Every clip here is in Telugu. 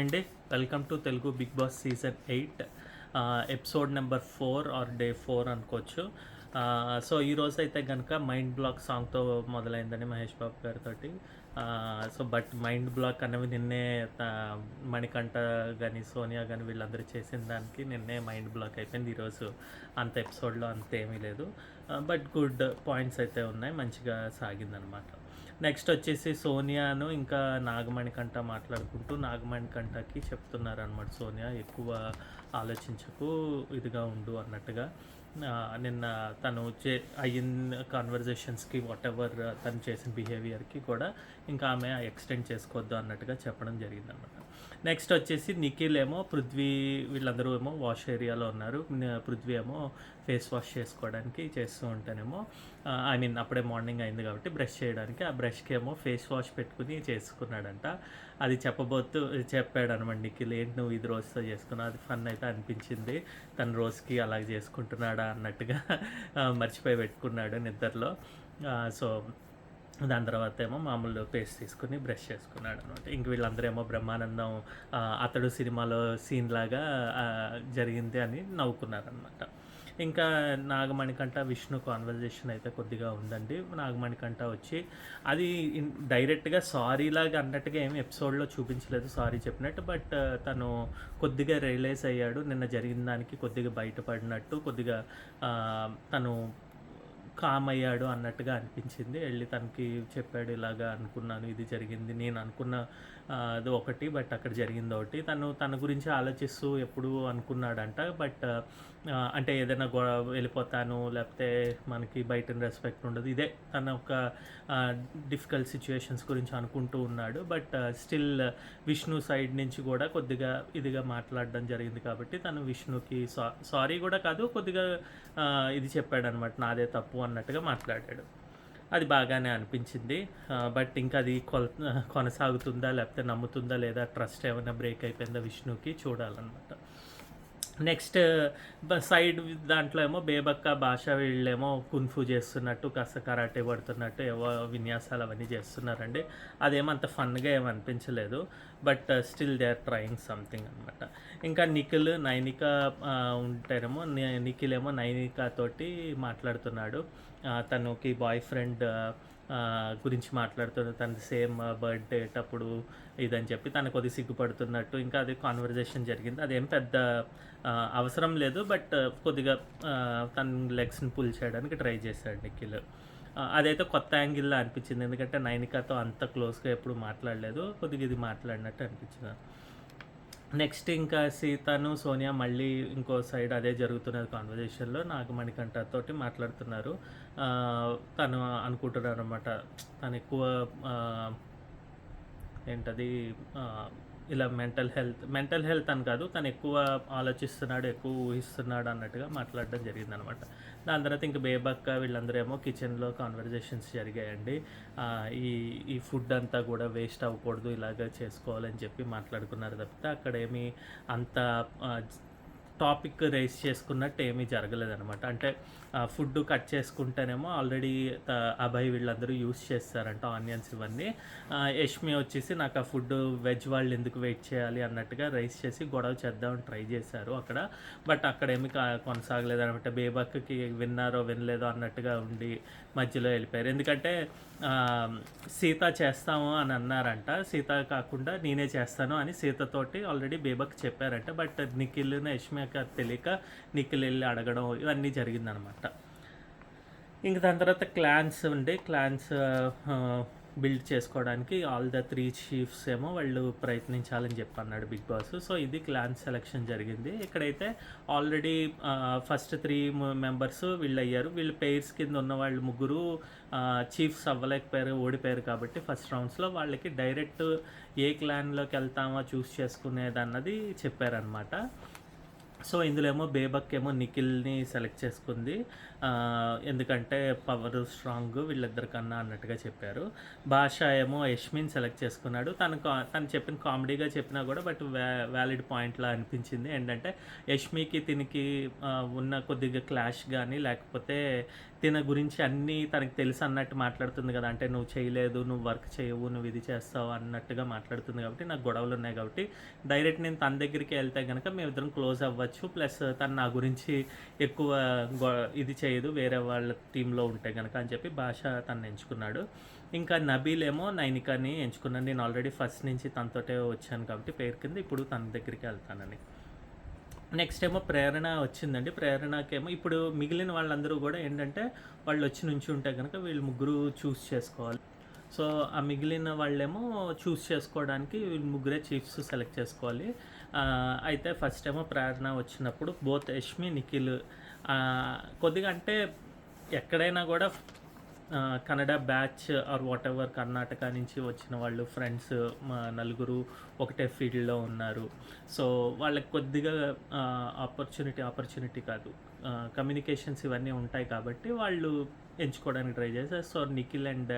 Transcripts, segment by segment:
అండి, welcome to Telugu big boss season 8 episode number 4 or day 4 అనుకోవచ్చు. సో ఈరోజు అయితే కనుక మైండ్ బ్లాక్ సాంగ్తో మొదలైందని మహేష్ బాబు గారితో. సో బట్ మైండ్ బ్లాక్ అనేవి నిన్నే మణికంఠ కానీ సోనియా కానీ వీళ్ళందరూ చేసిన దానికి నిన్నే మైండ్ బ్లాక్ అయిపోయింది. ఈరోజు అంత ఎపిసోడ్లో అంత ఏమీ లేదు, బట్ గుడ్ పాయింట్స్ అయితే ఉన్నాయి, మంచిగా సాగిందనమాట. నెక్స్ట్ వచ్చేసి సోనియాను ఇంకా నాగమణికంఠ మాట్లాడుకుంటూ నాగమణికంఠకి చెప్తున్నారు అనమాట, సోనియా ఎక్కువ ఆలోచించకు, ఇదిగా ఉండు అన్నట్టుగా. నిన్న తను అయిన కాన్వర్జేషన్స్కి వాట్ ఎవర్ తను చేసిన బిహేవియర్కి కూడా ఇంకా ఆమె ఎక్స్టెండ్ చేసుకోవద్దు అన్నట్టుగా చెప్పడం జరిగిందనమాట. నెక్స్ట్ వచ్చేసి నిఖిల్ ఏమో పృథ్వీ వీళ్ళందరూ ఏమో వాష్ ఏరియాలో ఉన్నారు. పృథ్వీ ఏమో ఫేస్ వాష్ చేసుకోవడానికి చేస్తూ ఉంటేనేమో అప్పుడే మార్నింగ్ అయింది కాబట్టి బ్రష్ చేయడానికి ఆ బ్రష్కి ఏమో ఫేస్ వాష్ పెట్టుకుని చేసుకున్నాడంట. అది చెప్పాడు అనమాట నిఖిల్, ఏంటి నువ్వు ఇది రోజుతో చేసుకున్నావు, అది ఫన్ అయితే అనిపించింది, తను రోజుకి అలాగ చేసుకుంటున్నాడా అన్నట్టుగా మర్చిపోయి పెట్టుకున్నాడు నిద్రలో. సో దాని తర్వాత ఏమో మామూలు పేస్ట్ తీసుకుని బ్రష్ చేసుకున్నాడు అనమాట. ఇంక వీళ్ళందరూ ఏమో బ్రహ్మానందం అతడు సినిమాలో సీన్ లాగా జరిగింది అని నవ్వుకున్నారనమాట. ఇంకా నాగమణికంఠ విష్ణు కాన్వర్జేషన్ అయితే కొద్దిగా ఉందండి. నాగమణికంఠ వచ్చి అది డైరెక్ట్గా సారీ లాగా అన్నట్టుగా ఏమి ఎపిసోడ్లో చూపించలేదు సారీ చెప్పినట్టు, బట్ తను కొద్దిగా రియలైజ్ అయ్యాడు నిన్న జరిగిన దానికి, కొద్దిగా బయటపడినట్టు, కొద్దిగా తను కామ్ అయ్యాడు అన్నట్టుగా అనిపించింది. వెళ్ళి తనకి చెప్పాడు, ఇలాగా అనుకున్నాను, ఇది జరిగింది, నేను అనుకున్న అది ఒకటి, బట్ అక్కడ జరిగింది ఒకటి. తన గురించి ఆలోచిస్తూ ఎప్పుడు అనుకున్నాడంట, బట్ అంటే ఏదైనా వెళ్ళిపోతాను, లేకపోతే మనకి బయట రెస్పెక్ట్ ఉండదు, ఇదే తన ఒక డిఫికల్ట్ సిచ్యువేషన్స్ గురించి అనుకుంటూ ఉన్నాడు. బట్ స్టిల్ విష్ణు సైడ్ నుంచి కూడా కొద్దిగా ఇదిగా మాట్లాడడం జరిగింది కాబట్టి తను విష్ణుకి సారీ కూడా కాదు, కొద్దిగా ఇది చెప్పాడనమాట, నాదే తప్పు అన్నట్టుగా మాట్లాడాడు. అది బాగానే అనిపించింది. బట్ ఇంకా అది కొనసాగుతుందా, లేకపోతే నమ్ముతుందా లేదా, ట్రస్ట్ ఏమైనా బ్రేక్ అయిపోయిందా విష్ణుకి, చూడాలన్నమాట. నెక్స్ట్ సైడ్ దాంట్లో ఏమో బేబక్క భాష వీళ్ళేమో కున్ఫు చేస్తున్నట్టు, కాస్త కరాటే పడుతున్నట్టు ఏవో విన్యాసాలు అవన్నీ చేస్తున్నారండి. అదేమంత ఫన్గా ఏమి అనిపించలేదు, but still they are trying something అనమాట. ఇంకా నిఖిల్ నైనిక ఉంటేనేమో నిఖిల్ ఏమో నైనిక తోటి మాట్లాడుతున్నాడు, తనకి బాయ్ ఫ్రెండ్ గురించి మాట్లాడుతుంది, తనది సేమ్ బర్త్డే అప్పుడు ఇదని చెప్పి తను కొద్దిగా సిగ్గుపడుతున్నట్టు, ఇంకా అది కాన్వర్జేషన్ జరిగింది. అదేం పెద్ద అవసరం లేదు, బట్ కొద్దిగా తన లెగ్స్ని పుల్ చేయడానికి ట్రై చేశాడు నిఖిల్. అదైతే కొత్త యాంగిల్లో అనిపించింది, ఎందుకంటే నైనికాతో అంత క్లోజ్గా ఎప్పుడు మాట్లాడలేదు, కొద్దిగా ఇది మాట్లాడినట్టు అనిపించింది. నెక్స్ట్ ఇంకా సీతను సోనియా మళ్ళీ ఇంకో సైడ్ అదే జరుగుతున్నది కాన్వర్జేషన్లో, నాగమణికంఠతో మాట్లాడుతున్నారు. తను అనుకుంటున్నారు అనమాట, తను ఎక్కువ ఏంటది ఇలా మెంటల్ హెల్త్ అని కాదు, తను ఎక్కువ ఆలోచిస్తున్నాడు, ఎక్కువ ఊహిస్తున్నాడు అన్నట్టుగా మాట్లాడడం జరిగిందనమాట. దాని తర్వాత ఇంకా బేబక్క వీళ్ళందరూ ఏమో కిచెన్లో కాన్వర్జేషన్స్ జరిగాయండి. ఈ ఫుడ్ అంతా కూడా వేస్ట్ అవ్వకూడదు, ఇలాగ చేసుకోవాలని చెప్పి మాట్లాడుకున్నారు తప్పితే అక్కడ ఏమీ అంత టాపిక్ రైజ్ చేసుకున్నట్టు ఏమీ జరగలేదనమాట. అంటే ఫుడ్ కట్ చేసుకుంటేనేమో ఆల్రెడీ అభయ్ వీళ్ళందరూ యూస్ చేస్తారంట ఆనియన్స్ ఇవన్నీ. యష్మి వచ్చేసి నాకు ఆ ఫుడ్ వెజ్ వాళ్ళు ఎందుకు వెయిట్ చేయాలి అన్నట్టుగా రైస్ చేసి గొడవ చేద్దామని ట్రై చేశారు అక్కడ, బట్ అక్కడ ఏమి కొనసాగలేదనమాట. బేబక్కి విన్నారో వినలేదో అన్నట్టుగా ఉండి మధ్యలో వెళ్ళిపోయారు. ఎందుకంటే సీత చేస్తాము అని అన్నారంట, సీత కాకుండా నేనే చేస్తాను అని సీతతోటి ఆల్రెడీ బేబక్ చెప్పారంట, బట్ నిఖిల్ని యష్మి తెలియక నిఖిల్ వెళ్ళి అడగడం ఇవన్నీ జరిగిందనమాట. ఇంక దాని తర్వాత క్లాన్స్ బిల్డ్ చేసుకోవడానికి ఆల్ ద 3 చీఫ్స్ ఏమో వాళ్ళు ప్రయత్నించాలని చెప్పి అన్నాడు బిగ్ బాస్. సో ఇది క్లాన్ సెలెక్షన్ జరిగింది. ఇక్కడైతే ఆల్రెడీ ఫస్ట్ 3 మెంబర్స్ వీళ్ళు అయ్యారు. వీళ్ళు పెయిర్స్ కింద ఉన్న వాళ్ళు ముగ్గురు చీఫ్స్ అవ్వలేకపోయారు, ఓడిపోయారు కాబట్టి ఫస్ట్ రౌండ్స్లో వాళ్ళకి డైరెక్ట్ ఏ క్లాన్లోకి వెళ్తామో చూస్ చేసుకునేది అన్నది చెప్పారనమాట. సో ఇందులో ఏమో బేబక్ ఏమో నిఖిల్ని సెలెక్ట్ చేసుకుంది. ఎందుకంటే పవర్ స్ట్రాంగ్ వీళ్ళిద్దరికన్నా అన్నట్టుగా చెప్పారు. భాష ఏమో యష్మిని సెలెక్ట్ చేసుకున్నాడు. తను చెప్పిన కామెడీగా చెప్పినా కూడా బట్ వ్యాలిడ్ పాయింట్లా అనిపించింది. ఏంటంటే యష్మికి తినికి ఉన్న కొద్దిగా క్లాష్ కానీ లేకపోతే తిన గురించి అన్నీ తనకి తెలుసు అన్నట్టు మాట్లాడుతుంది కదా. అంటే నువ్వు చేయలేదు, నువ్వు వర్క్ చేయవు, నువ్వు ఇది చేస్తావు అన్నట్టుగా మాట్లాడుతుంది కాబట్టి నాకు గొడవలు ఉన్నాయి కాబట్టి డైరెక్ట్ నేను తన దగ్గరికి వెళ్తే కనుక మేమిద్దరం క్లోజ్ అవ్వచ్చు. ప్లస్ తను నా గురించి ఎక్కువ ఇది చేయదు వేరే వాళ్ళ టీంలో ఉంటే కనుక అని చెప్పి భాష తను ఎంచుకున్నాడు. ఇంకా నబీల్ ఏమో నైనికాని ఎంచుకున్నాను. నేను ఆల్రెడీ ఫస్ట్ నుంచి తనతోటే వచ్చాను కాబట్టి పేరు కింద ఇప్పుడు తన దగ్గరికి వెళ్తానని. నెక్స్ట్ ఏమో ప్రేరణ వచ్చిందండి. ప్రేరణకేమో ఇప్పుడు మిగిలిన వాళ్ళందరూ కూడా ఏంటంటే వాళ్ళు వచ్చి నుంచి ఉంటే కనుక వీళ్ళు ముగ్గురు చూస్ చేసుకోవాలి. సో ఆ మిగిలిన వాళ్ళేమో చూస్ చేసుకోవడానికి వీళ్ళు ముగ్గురే చీఫ్స్ సెలెక్ట్ చేసుకోవాలి. అయితే ఫస్ట్ ఏమో ప్రేరణ వచ్చినప్పుడు బోత్ యష్మి నిఖిల్ కొద్దిగా అంటే ఎక్కడైనా కూడా Kannada batch or whatever Karnataka నుంచి వచ్చిన వాళ్ళు ఫ్రెండ్స్ మా నలుగురు ఒకటే ఫీల్డ్లో ఉన్నారు. సో వాళ్ళకి కొద్దిగా ఆపర్చునిటీ కాదు కమ్యూనికేషన్స్ ఇవన్నీ ఉంటాయి కాబట్టి వాళ్ళు ఎంచుకోవడానికి ట్రై చేస్తారు. So Nikhil and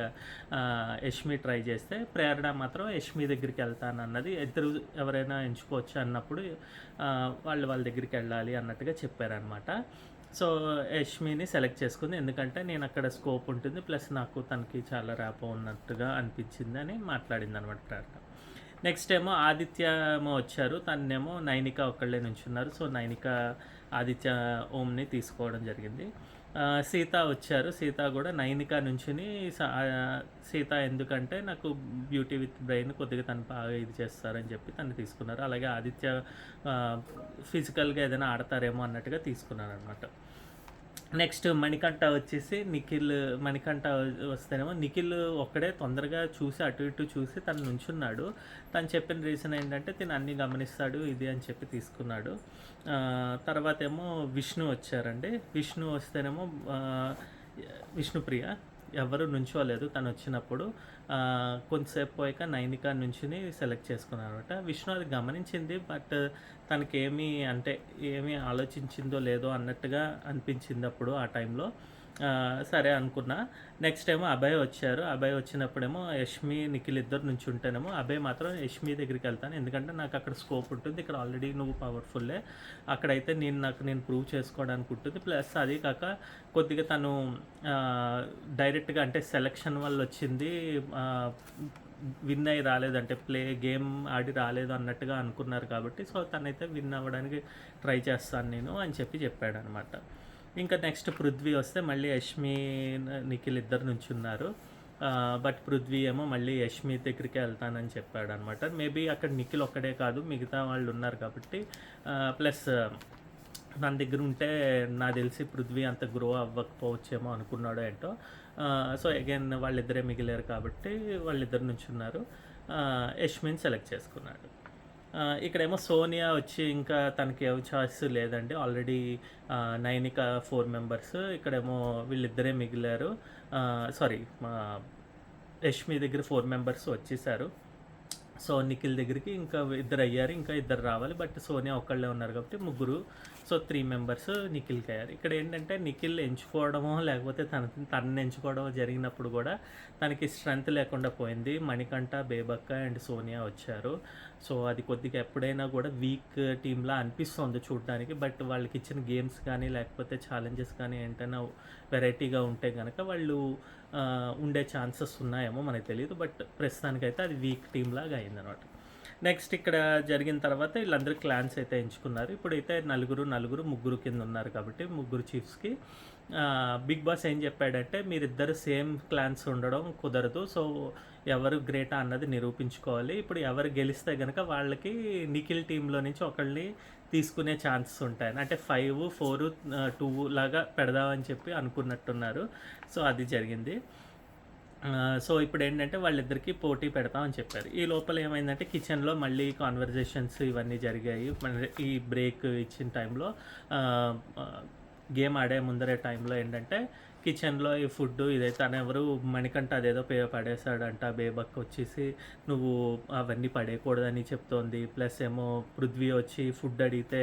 Yashmi try చేస్తే ప్రేరణ మాత్రం యష్మి దగ్గరికి వెళ్తాను అన్నది. ఇద్దరు ఎవరైనా ఎంచుకోవచ్చు అన్నప్పుడు వాళ్ళ దగ్గరికి వెళ్ళాలి అన్నట్టుగా చెప్పారనమాట. సో యష్మిని సెలెక్ట్ చేసుకుంది ఎందుకంటే నేను అక్కడ స్కోప్ ఉంటుంది ప్లస్ నాకు తనకి చాలా ర్యాపో ఉన్నట్టుగా అనిపించింది అని మాట్లాడింది అనమాట ప్రేరణ. నెక్స్ట్ ఏమో ఆదిత్య ఏమో వచ్చారు. తనేమో నైనిక ఒక్కళ్ళే నుంచున్నారు. సో నైనిక ఆదిత్య ఓంని తీసుకోవడం జరిగింది. సీత వచ్చారు. సీత కూడా నైనిక నుంచుని సీత ఎందుకంటే నాకు బ్యూటీ విత్ బ్రెయిన్ కొద్దిగా తను బాగా ఇది చేస్తారని చెప్పి తను తీసుకున్నారు. అలాగే ఆదిత్య ఫిజికల్గా ఏదైనా ఆడతారేమో అన్నట్టుగా తీసుకున్నారు అనమాట. నెక్స్ట్ మణికంఠ వచ్చేసి మణికంఠ వస్తేనేమో నిఖిల్ ఒక్కడే తొందరగా చూసి అటు ఇటు చూసి తను నుంచున్నాడు. తను చెప్పిన రీజన్ ఏంటంటే తిను అన్నీ గమనిస్తాడు ఇది అని చెప్పి తీసుకున్నాడు. తర్వాత ఏమో విష్ణు వచ్చారండి. విష్ణు వస్తేనేమో విష్ణుప్రియ ఎవరు నుంచోలేదు తను వచ్చినప్పుడు. కొంతసేపు పోయాక నైనిక నుంచుని సెలెక్ట్ చేసుకున్నారు అనమాట. విష్ణు అది గమనించింది బట్ తనకి ఏమీ ఆలోచించిందో లేదో అన్నట్టుగా అనిపించింది అప్పుడు ఆ టైంలో. సరే అనుకున్నా. నెక్స్ట్ ఏమో అభయ్ వచ్చారు. అభయ్ వచ్చినప్పుడేమో యష్మి నిఖిల్ ఇద్దరు నుంచి ఉంటేనేమో అభయ్ మాత్రం యష్మి దగ్గరికి వెళ్తాను ఎందుకంటే నాకు అక్కడ స్కోప్ ఉంటుంది. ఇక్కడ ఆల్రెడీ నువ్వు పవర్ఫుల్లే, అక్కడైతే నేను ప్రూవ్ చేసుకోవడానికి ఉంటుంది. ప్లస్ అది కాక కొద్దిగా తను డైరెక్ట్గా అంటే సెలక్షన్ వల్ల వచ్చింది, విన్ అయ్యి రాలేదు అంటే గేమ్ ఆడి రాలేదు అన్నట్టుగా అనుకున్నారు కాబట్టి సో తనైతే విన్ అవ్వడానికి ట్రై చేస్తాను నేను అని చెప్పాడు అనమాట. ఇంకా నెక్స్ట్ పృథ్వీ వస్తే మళ్ళీ యష్మి నిఖిల్ ఇద్దరు నుంచి ఉన్నారు. బట్ పృథ్వీ ఏమో మళ్ళీ యష్మి దగ్గరికి వెళ్తానని చెప్పాడు అనమాట. మేబీ అక్కడ నిఖిల్ ఒక్కడే కాదు మిగతా వాళ్ళు ఉన్నారు కాబట్టి ప్లస్ మన దగ్గర ఉంటే నాకు తెలిసి పృథ్వీ అంత గ్రో అవ్వకపోవచ్చేమో అనుకున్నాడో ఏంటో. సో అగైన్ వాళ్ళిద్దరే మిగిలారు కాబట్టి వాళ్ళిద్దరు నుంచి ఉన్నారు. యష్మిని సెలెక్ట్ చేసుకున్నాడు. ఇక్కడేమో సోనియా వచ్చి ఇంకా తనకి ఏ చాయిస్ లేదండి. ఆల్రెడీ నైనిక 4 మెంబర్స్, ఇక్కడేమో వీళ్ళిద్దరే మిగిలారు. యష్మి దగ్గర 4 మెంబర్స్ వచ్చేసారు. సో నిఖిల్ దగ్గరికి ఇంకా ఇద్దరు అయ్యారు, ఇంకా ఇద్దరు రావాలి. బట్ సోనియా ఒక్కళ్ళే ఉన్నారు కాబట్టి ముగ్గురు. సో 3 మెంబర్స్ నిఖిల్కి అయ్యారు. ఇక్కడ ఏంటంటే నిఖిల్ ఎంచుకోవడమో లేకపోతే తనని ఎంచుకోవడమో జరిగినప్పుడు కూడా తనకి స్ట్రెంత్ లేకుండా పోయింది. మణికంఠ, బేబక్క అండ్ సోనియా వచ్చారు. సో అది కొద్దిగా ఎప్పుడైనా కూడా వీక్ టీంలా అనిపిస్తుంది చూడడానికి. బట్ వాళ్ళకి ఇచ్చిన గేమ్స్ కానీ లేకపోతే ఛాలెంజెస్ కానీ ఏంటైనా వెరైటీగా ఉంటే కనుక వాళ్ళు ఉండే ఛాన్సెస్ ఉన్నాయేమో మనకు తెలియదు. బట్ ప్రస్తుతానికైతే అది వీక్ టీంలాగా అయిందనమాట. నెక్స్ట్ ఇక్కడ జరిగిన తర్వాత వీళ్ళందరూ క్లాన్స్ అయితే ఎంచుకున్నారు. ఇప్పుడైతే నలుగురు ముగ్గురు కింద ఉన్నారు కాబట్టి ముగ్గురు చీఫ్స్కి బిగ్ బాస్ ఏం చెప్పాడంటే మీరిద్దరు సేమ్ క్లాన్స్ ఉండడం కుదరదు. సో ఎవరు గ్రేటా అన్నది నిరూపించుకోవాలి. ఇప్పుడు ఎవరు గెలిస్తే కనుక వాళ్ళకి నిఖిల్ టీంలో నుంచి ఒకళ్ళని తీసుకునే ఛాన్సెస్ ఉంటాయి. అంటే 5, 4, 2 లాగా పెడదామని చెప్పి అనుకున్నట్టున్నారు. సో అది జరిగింది. సో ఇప్పుడు ఏంటంటే వాళ్ళిద్దరికీ పోటీ పెడతామని చెప్పారు. ఈ లోపల ఏమైందంటే కిచెన్లో మళ్ళీ కాన్వర్జేషన్స్ ఇవన్నీ జరిగాయి. ఈ బ్రేక్ ఇచ్చిన టైంలో గేమ్ ఆడే ముందరే టైంలో ఏంటంటే కిచెన్‌లో ఈ ఫుడ్డు ఇదైతే తనెవరు మణికంఠ అదేదో పడేసాడంట. బేబక్ వచ్చేసి నువ్వు అవన్నీ పడేయకూడదని చెప్తోంది. ప్లస్ ఏమో పృథ్వీ వచ్చి ఫుడ్ అడిగితే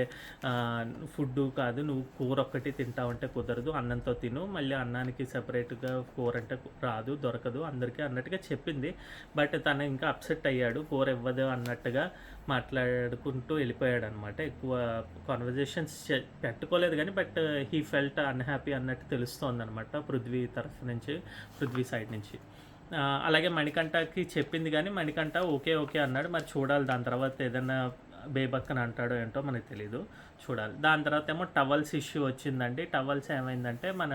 ఫుడ్డు కాదు నువ్వు కూర ఒక్కటి తింటావంటే కుదరదు. అన్నంతో తిను. మళ్ళీ అన్నానికి సెపరేట్‌గా కూర అంటే రాదు, దొరకదు అందరికీ అన్నట్టుగా చెప్పింది. బట్ తను ఇంకా అప్సెట్ అయ్యాడు. కూర ఇవ్వదు అన్నట్టుగా మాట్లాడుకుంటూ వెళ్ళిపోయాడనమాట. ఎక్కువ కాన్వర్జేషన్స్ పెట్టుకోలేదు గానీ బట్ హీ ఫెల్ట్ అన్‌హ్యాపీ అన్నట్టు తెలుస్తోందనమాట పృథ్వీ తరఫు నుంచి, పృథ్వీ సైడ్ నుంచి. అలాగే మణికంఠకి చెప్పింది గానీ మణికంఠ ఓకే, ఓకే అన్నాడు. మరి చూడాలి దాని తర్వాత ఏదన్నా బేబక్కని అంటాడో ఏంటో మనకు తెలీదు. చూడాలి. దాని తర్వాత ఏమో టవల్స్ ఇష్యూ వచ్చిందండి. టవల్స్ ఏమైందంటే మన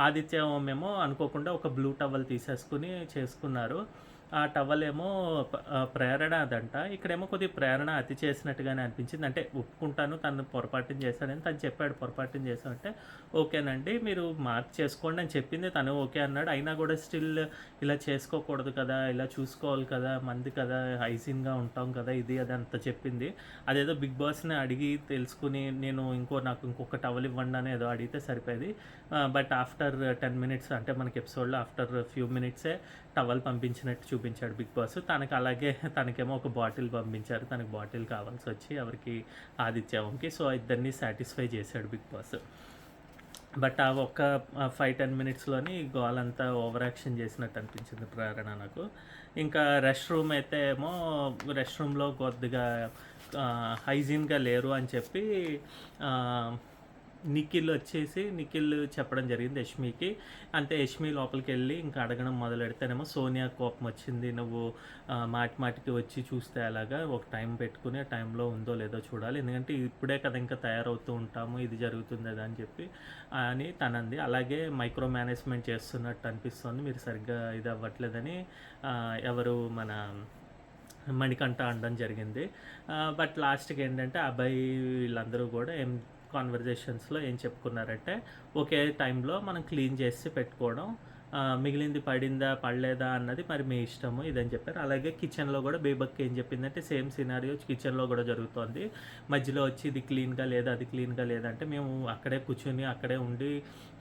ఆదిత్య ఓం ఏమో అనుకోకుండా ఒక బ్లూ టవల్ తీసేసుకుని చేసుకున్నారు. ఆ టవల్ ఏమో ప్రేరణ అదంట. ఇక్కడేమో కొద్దిగా ప్రేరణ అతి చేసినట్టుగానే అనిపించింది. అంటే ఒప్పుకుంటాను తను పొరపాటున చేశాడని తను చెప్పాడు. పొరపాటున చేశామంటే ఓకేనండి మీరు మార్క్ చేసుకోండి అని చెప్పింది. తను ఓకే అన్నాడు. అయినా కూడా స్టిల్ ఇలా చేసుకోకూడదు కదా, ఇలా చూసుకోవాలి కదా, మంది కదా, హైజీన్‌గా ఉంటాం కదా, ఇది అది అంత చెప్పింది. అదేదో బిగ్ బాస్‌ని అడిగి తెలుసుకుని నాకు ఇంకొక టవల్ ఇవ్వండి అని ఏదో అడిగితే సరిపోయేది. బట్ ఆఫ్టర్ 10 మినిట్స్ అంటే మనకి ఎపిసోడ్‌లో ఆఫ్టర్ ఫ్యూ మినిట్సే టవల్ పంపించినట్టు చూపించాడు బిగ్ బాస్. తనకేమో ఒక బాటిల్ పంపించారు. తనకి బాటిల్ కావాల్సి వచ్చి ఎవరికి ఆదిత్యవంకి. సో ఇద్దరిని సాటిస్ఫై చేశాడు బిగ్ బాస్. బట్ ఆ ఒక్క 5-10 మినిట్స్‌లోని గోలంతా ఓవర్ యాక్షన్ చేసినట్టు అనిపించింది ప్రేరణ నాకు. ఇంకా రెస్ట్ రూమ్‌లో కొద్దిగా హైజీన్‌గా లేరు అని చెప్పి నిఖిల్ చెప్పడం జరిగింది యష్మికి. అంతే యష్మి లోపలికి వెళ్ళి ఇంకా అడగడం మొదలెడితేనేమో సోనియా కోపం వచ్చింది. నువ్వు మాటికి వచ్చి చూస్తే అలాగా ఒక టైం పెట్టుకుని ఆ టైంలో ఉందో లేదో చూడాలి. ఎందుకంటే ఇప్పుడే కదా ఇంకా తయారవుతూ ఉంటాము, ఇది జరుగుతుంది అది అని చెప్పి అని తనంది. అలాగే మైక్రో మేనేజ్మెంట్ చేస్తున్నట్టు అనిపిస్తుంది, మీరు సరిగ్గా ఇది అవ్వట్లేదని ఎవరు మన మణికంఠ అనడం జరిగింది. బట్ లాస్ట్‌కి ఏంటంటే అబ్బాయి వీళ్ళందరూ కూడా కాన్వర్జేషన్స్‌లో ఏం చెప్పుకున్నారంటే ఒకే టైంలో మనం క్లీన్ చేసి పెట్టుకోవడం, మిగిలింది పడిందా పడలేదా అన్నది మరి మీ ఇష్టము ఇదని చెప్పారు. అలాగే కిచెన్లో కూడా బేబక్ ఏం చెప్పిందంటే సేమ్ సినారియో కిచెన్లో కూడా జరుగుతోంది. మధ్యలో వచ్చి ఇది క్లీన్గా లేదా అది క్లీన్గా లేదంటే మేము అక్కడే కూర్చొని అక్కడే ఉండి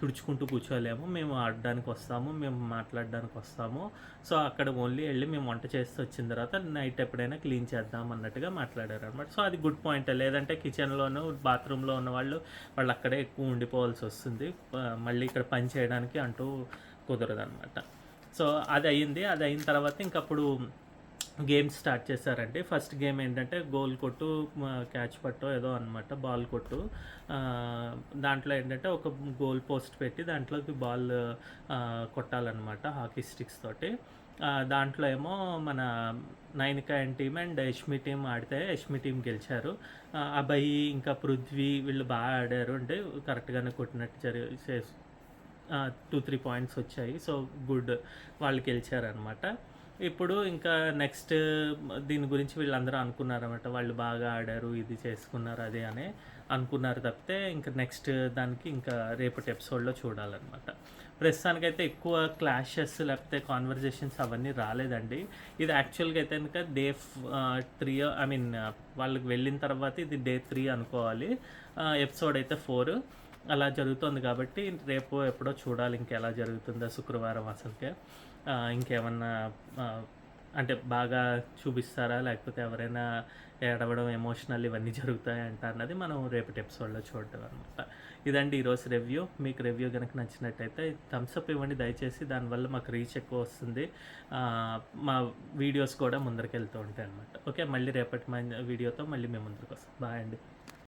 తుడుచుకుంటూ కూర్చోలేము, మేము ఆడడానికి వస్తాము, మేము మాట్లాడడానికి వస్తాము. సో అక్కడ ఓన్లీ వెళ్ళి మేము వంట చేస్తూ వచ్చిన తర్వాత నైట్ ఎప్పుడైనా క్లీన్ చేద్దాం అన్నట్టుగా మాట్లాడారు అనమాట. సో అది గుడ్ పాయింట్. లేదంటే కిచెన్లోను బాత్రూంలో ఉన్న వాళ్ళు అక్కడే ఎక్కువ ఉండిపోవాల్సి వస్తుంది, మళ్ళీ ఇక్కడ పని చేయడానికి అంటూ కుదరదనమాట. సో అది అయిన తర్వాత ఇంకప్పుడు గేమ్స్ స్టార్ట్ చేశారండి. ఫస్ట్ గేమ్ ఏంటంటే గోల్ కొట్టు, క్యాచ్ పట్టో ఏదో అనమాట, బాల్ కొట్టు. దాంట్లో ఏంటంటే ఒక గోల్ పోస్ట్ పెట్టి దాంట్లోకి బాల్ కొట్టాలన్నమాట హాకీ స్టిక్స్ తోటి. దాంట్లో ఏమో మన Nainika team and Yashmi team ఆడితే యష్మి టీం గెలిచారు. అబ్బాయి ఇంకా పృథ్వీ వీళ్ళు బాగా ఆడారు, అంటే కరెక్ట్గానే కొట్టినట్టు 2-3 పాయింట్స్ వచ్చాయి. సో గుడ్, వాళ్ళు గెలిచారనమాట. ఇప్పుడు ఇంకా నెక్స్ట్ దీని గురించి వీళ్ళందరూ అనుకున్నారన్నమాట, వాళ్ళు బాగా ఆడారు, ఇది చేసుకున్నారు అది అని అనుకున్నారు తప్పితే ఇంకా నెక్స్ట్ దానికి ఇంకా రేపటి ఎపిసోడ్లో చూడాలన్నమాట. ప్రస్తుతానికైతే ఎక్కువ క్లాషెస్ లేకపోతే కాన్వర్జేషన్స్ అవన్నీ రాలేదండి. ఇది యాక్చువల్గా అయితే కనుక డే 3 వాళ్ళకి వెళ్ళిన తర్వాత ఇది డే 3 అనుకోవాలి. ఎపిసోడ్ అయితే 4 అలా జరుగుతుంది కాబట్టి రేపు ఎప్పుడో చూడాలి ఇంకెలా జరుగుతుందో శుక్రవారం అసలుకే. ఇంకేమన్నా అంటే బాగా చూపిస్తారా లేకపోతే ఎవరైనా ఏడవడం ఎమోషనల్ ఇవన్నీ జరుగుతాయంట అన్నది మనం రేపటి ఎపిసోడ్లో చూడటం అనమాట. ఇదండి ఈరోజు రివ్యూ. మీకు రివ్యూ కనుక నచ్చినట్టయితే థమ్స్అప్ ఇవ్వండి దయచేసి, దానివల్ల మాకు రీచ్ ఎక్కువ వస్తుంది, మా వీడియోస్ కూడా ముందరికి వెళ్తూ ఉంటాయి అనమాట. ఓకే, మళ్ళీ రేపటి వీడియోతో మళ్ళీ మేము ముందరికి వస్తాం. బాయ్ అండి.